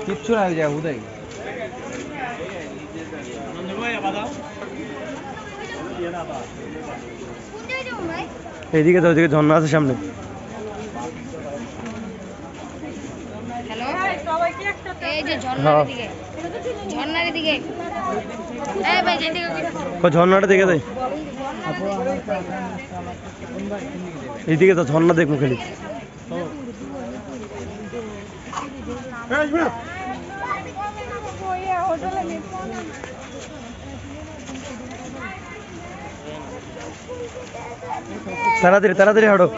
কিচ্ছু না যা উদয় এইদিকে তো ওইদিকে ঝর্ণা আছে সামনে। এই যে ঝর্ণার দিকে, ঝর্ণার দিকে, এই ভাই যেদিকে ঝর্ণাটা দেখে দেয়, এইদিকে তো ঝর্ণা দেখবো খালি। তাড়াতাড়ি তাড়াতাড়ি হাঁটো।